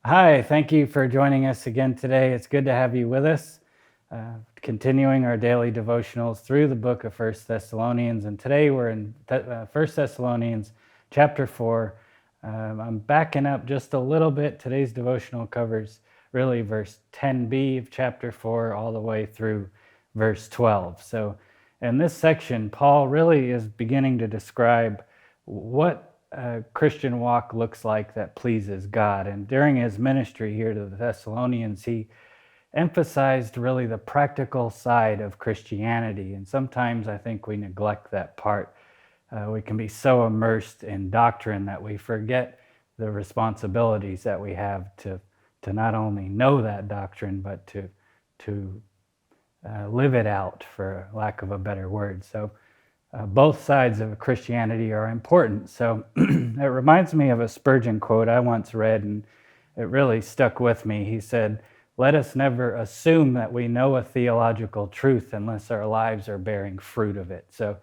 Hi, thank you for joining us again today. It's good to have you with us, continuing our daily devotionals through the book of First Thessalonians. And today we're in First Thessalonians chapter 4. I'm backing up just a little bit. Today's devotional covers really verse 10b of chapter 4 all the way through verse 12. So in this section, Paul really is beginning to describe what a Christian walk looks like that pleases God. And during his ministry here to the Thessalonians, he emphasized really the practical side of Christianity. And sometimes I think we neglect that part. We can be so immersed in doctrine that we forget the responsibilities that we have to not only know that doctrine, but to live it out, for lack of a better word. So both sides of Christianity are important. So it reminds me of a Spurgeon quote I once read, and it really stuck with me. He said, "Let us never assume that we know a theological truth unless our lives are bearing fruit of it." So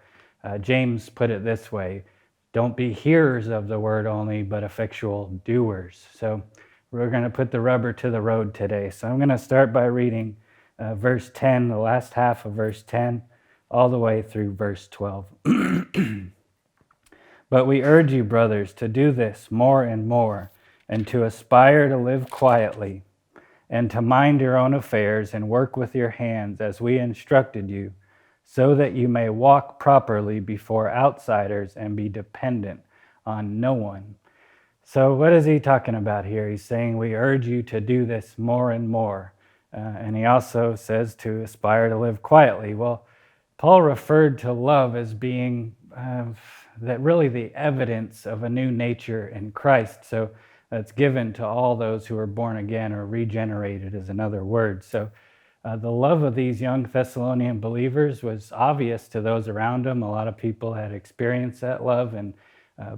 James put it this way: don't be hearers of the word only, but effectual doers. So we're going to put the rubber to the road today. So I'm going to start by reading verse 10, the last half of verse 10, all the way through verse 12. But we urge you, brothers, to do this more and more, and to aspire to live quietly, and to mind your own affairs and work with your hands as we instructed you, so that you may walk properly before outsiders and be dependent on no one. So what is he talking about here? He's saying we urge you to do this more and more. And he also says to aspire to live quietly. Well, Paul referred to love as being that really the evidence of a new nature in Christ. So that's given to all those who are born again, or regenerated is another word. So the love of these young Thessalonian believers was obvious to those around them. A lot of people had experienced that love, and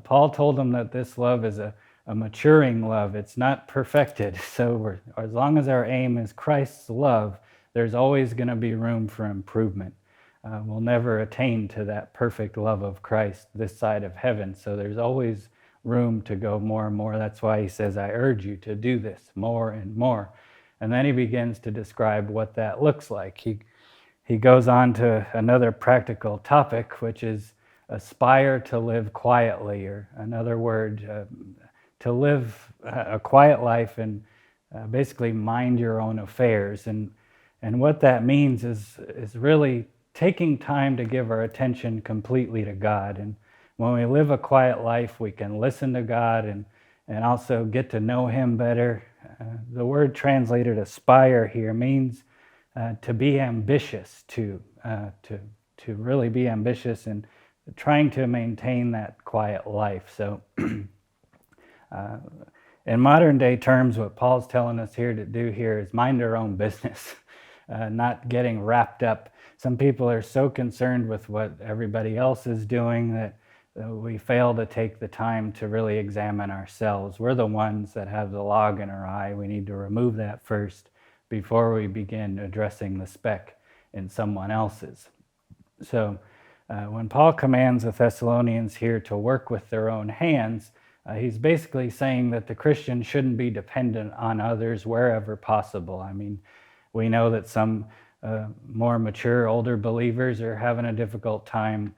Paul told them that this love is a maturing love. It's not perfected. So as long as our aim is Christ's love, there's always going to be room for improvement. We'll never attain to that perfect love of Christ this side of heaven. So there's always room to go more and more. That's why he says, I urge you to do this more and more. And then he begins to describe what that looks like. He goes on to another practical topic, which is aspire to live quietly, or another word, to live a quiet life and basically mind your own affairs. And what that means is really taking time to give our attention completely to God. And when we live a quiet life, we can listen to God and also get to know Him better. The word translated aspire here means to be ambitious, to really be ambitious and trying to maintain that quiet life. So in modern day terms, what Paul's telling us here to do here is mind our own business, not getting wrapped up. Some people are so concerned with what everybody else is doing that we fail to take the time to really examine ourselves. We're the ones that have the log in our eye. We need to remove that first before we begin addressing the speck in someone else's. So when Paul commands the Thessalonians here to work with their own hands, he's basically saying that the Christian shouldn't be dependent on others wherever possible. I mean, we know that some more mature, older believers are having a difficult time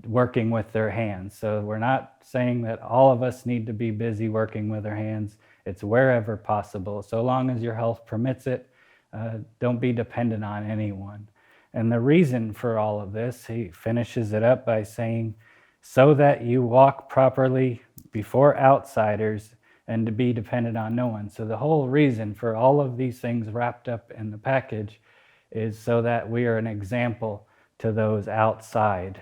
working with their hands. So we're not saying that all of us need to be busy working with our hands. It's wherever possible. So long as your health permits it, don't be dependent on anyone. And the reason for all of this, he finishes it up by saying, so that you walk properly before outsiders and to be dependent on no one. So the whole reason for all of these things wrapped up in the package is so that we are an example to those outside.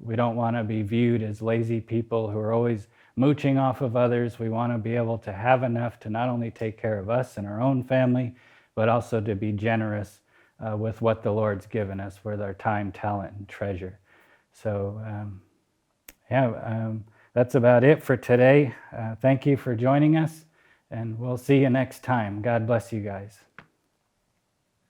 We don't want to be viewed as lazy people who are always mooching off of others. We want to be able to have enough to not only take care of us and our own family, but also to be generous with what the Lord's given us, with our time, talent, and treasure. So that's about it for today. Thank you for joining us, and we'll see you next time. God bless you guys.